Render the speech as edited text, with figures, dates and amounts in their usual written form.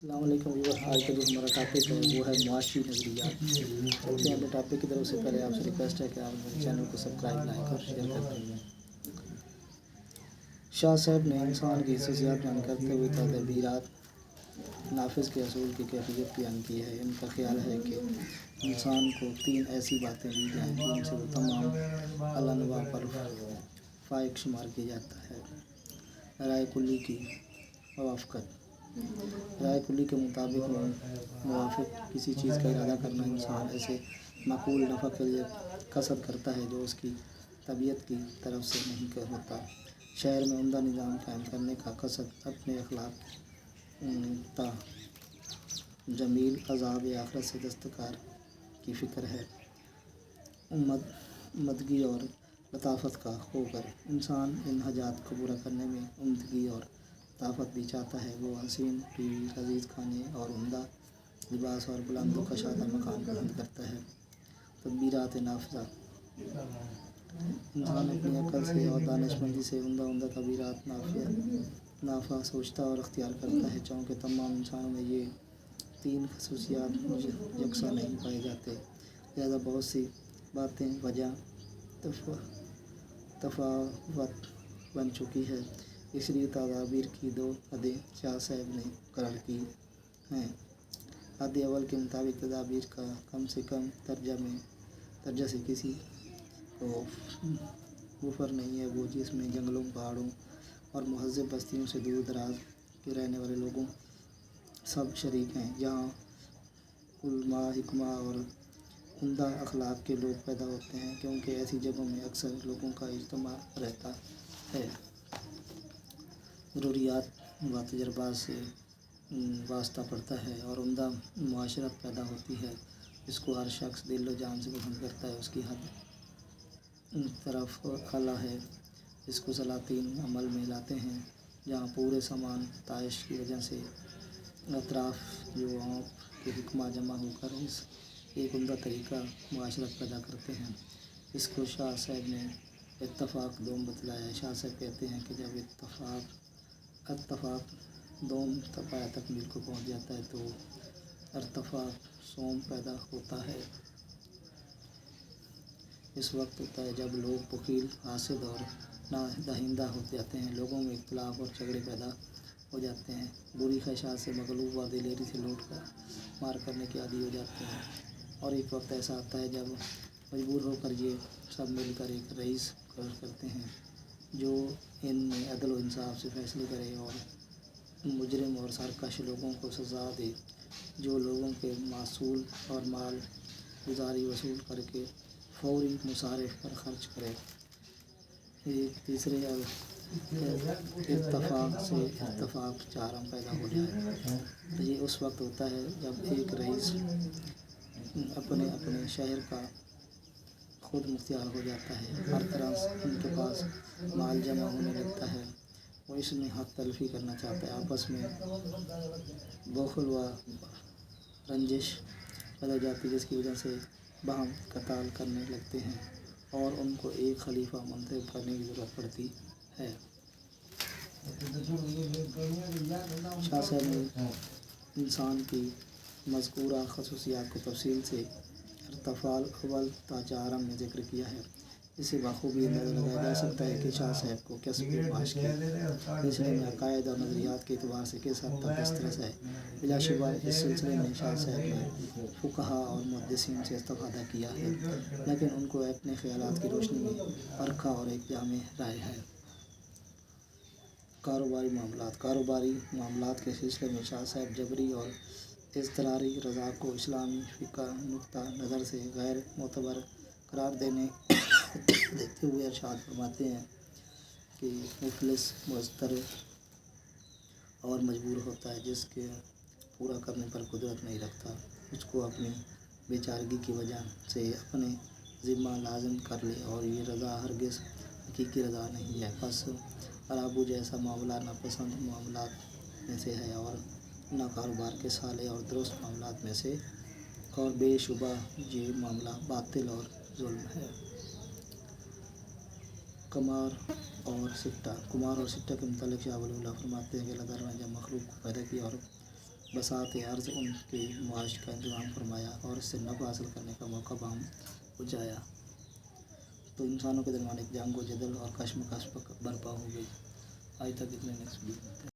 अस्सलाम वालेकुम व्यूअर। आज का जो हमारा टॉपिक है वो है मुआशी नज़रियात। चलते हैं अपने टॉपिक की तरफ। से पहले आपसे रिक्वेस्ट है कि आप मेरे चैनल को सब्सक्राइब, लाइक और शेयर कर दें। शाह साहब ने इंसान की खसूसियात बयान करते हुए तदबीरात नाफिज़ के असूल की कैफियत बयान की है। इनका ख्याल है कि इंसान को 3 ऐसी बातें दी जाएँ जिनसे वो तमाम अलानवा पर फ़ाइक शुमार किया जाता है। राय कुल्ली की मुवाफ़क़त। राय कुल्ली के मुताबिक मुवाफ़िक किसी चीज़ का इरादा करना इंसान ऐसे माकूल नफ़ा के लिए कसद करता है जो उसकी तबीयत की तरफ से नहीं होता। शहर में उम्दा निज़ाम कायम करने का कसद अपने अखलाक ता जमील अज़ाब आखिरत से दस्तकार की फ़िक्र है। उम्मदगी और लताफ़त का खोकर इंसान इन हजात को पूरा करने में उम्दगी और ताकत भी चाहता है। वो हसीन टीवी, लजीज खाने और उम्दा लिबास और बुलंद व कशादा मकान पसंद करता है। तदबीरात नाफिज़ा। इंसान अपनी अक्ल से और दानिशमंदी से उम्दा तदबीरात नाफा सोचता और अख्तियार करता है। चूँकि तमाम इंसानों में ये 3 खसूसियात यकसा नहीं पाए जाते, लिहाजा बहुत सी बातें वजह तफावत बन चुकी है। इसलिए तदाबीर की 2 हदें शाह साहब ने मुकर्रर की हैं। हद अव्वल के मुताबिक तदाबीर का कम से कम दर्जा से किसी को गुफर नहीं है, वो जिसमें जंगलों, पहाड़ों और महज़ब बस्तियों से दूर दराज के रहने वाले लोगों सब शरीक हैं, जहाँ उलमा, हिकमा और उम्दा अखलाक के लोग पैदा होते हैं, क्योंकि ऐसी जगहों में अक्सर लोगों का इज्तिमा रहता है। ज़रूरियात व तजर्बात से वास्ता पड़ता है और उम्दा मुआशरत पैदा होती है, जिसको हर शख्स दिल व जान से पसंद करता है। उसकी हद तरफ आला है, जिसको सलातीन अमल में लाते हैं, जहाँ पूरे सामान ताइश की वजह से अतराफ़ युवाओं के हिकमा जमा होकर इस एक उम्दा तरीका मुआशरत पैदा करते हैं। इसको शाह साहब ने इत्तफ़ाक़ दोम बतलाया। शाह साहब कहते हैं कि जब इत्तफ़ाक़ दोम तपाया तकमील को पहुँच जाता है तो इर्तिफ़ाक़ सोम पैदा होता है। इस वक्त होता है जब लोग बख़ील, हासिद और नादहिंदा हो जाते हैं। लोगों में इख्तिलाफ़ और झगड़े पैदा हो जाते हैं। बुरी ख़्वाहिशात से मग़लूब व दिलेरी से लूट कर मार करने के आदी हो जाते हैं। और एक वक्त ऐसा आता है जब मजबूर होकर ये सब मिलकर एक रईस मुकर्रर करते हैं, जो इनमें अदल व इंसाफ से फ़ैसले करे और मुजरिम और सरकश लोगों को सज़ा दे, जो लोगों के मासूल और माल गुजारी वसूल करके फ़ौरी मुसारिफ पर ख़र्च करे। एक तीसरे इत्तफ़ाक़ से इत्तफ़ाक़ चारम पैदा हो जाए। तो ये उस वक्त होता है जब एक रईस अपने अपने शहर का खुद मुख्तियार हो जाता है। हर तरह से उनके पास माल जमा होने लगता है। वो इसमें हक़ तलफ़ी करना चाहता है। आपस में बुख़्ल व रंजिश पैदा हो जाती है, जिसकी वजह से बाहम क़ताल करने लगते हैं और उनको एक खलीफा मुंतखब करने की ज़रूरत पड़ती है। शाह साहब ने इंसान की मज़कूरा खसूसियात को तफ़सील से इर्तिफ़ाल अव्वल ता चारम में ज़िक्र किया है। इसे बख़ूबी अंदाज़ा लगाया जा सकता है कि शाह साहब को कसब माश के सिलसिले में अक़ायद और नज़रियात के एतबार से किस हद तक दस्तरस है। बिलाशुबा इस सिलसिले में शाह साहब ने फ़ुक़हा और मुहद्दिसीन से इस्तिफ़ादा किया है, लेकिन उनको अपने ख़यालात की रोशनी में परखा और एक जामे राय है। कारोबारी मामलात के सिलसिले में शाह साहब जबरी और इज़्तिरारी रज़ा को इस्लामी फ़िक़्ह नुक्ता नज़र से गैर मोतबर करार देते हुए इरशाद फरमाते हैं कि मुफ़लिस मुज़तर और मजबूर होता है, जिसके पूरा करने पर कुदरत नहीं रखता, उसको अपनी बेचारगी की वजह से अपने ज़िम्मा लाज़िम कर ले, और ये रज़ा हरगिज़ हकीकी रज़ा नहीं है। बस अराबू जैसा मामला नापसंद मामलात में से है और न कारोबार के साले और दुरुस्त मामलात में से, और बेशुबा ये मामला बातिल और जुल्म है। कुमार और सिट्टा के मुतालिक शाह वली फरमाते हैं कि अल्लाह ताला ने जब मखलूक को पैदा किया और بساط عرض ان کے معاش کا انتظام فرمایا اور اس سے نفع حاصل کرنے کا موقع فراہم پہنچایا، تو انسانوں کے درمیان ایک جنگ و جدل اور کشمکش برپا ہو گئی۔ آج تک اتنے نیکسٹ ویڈیو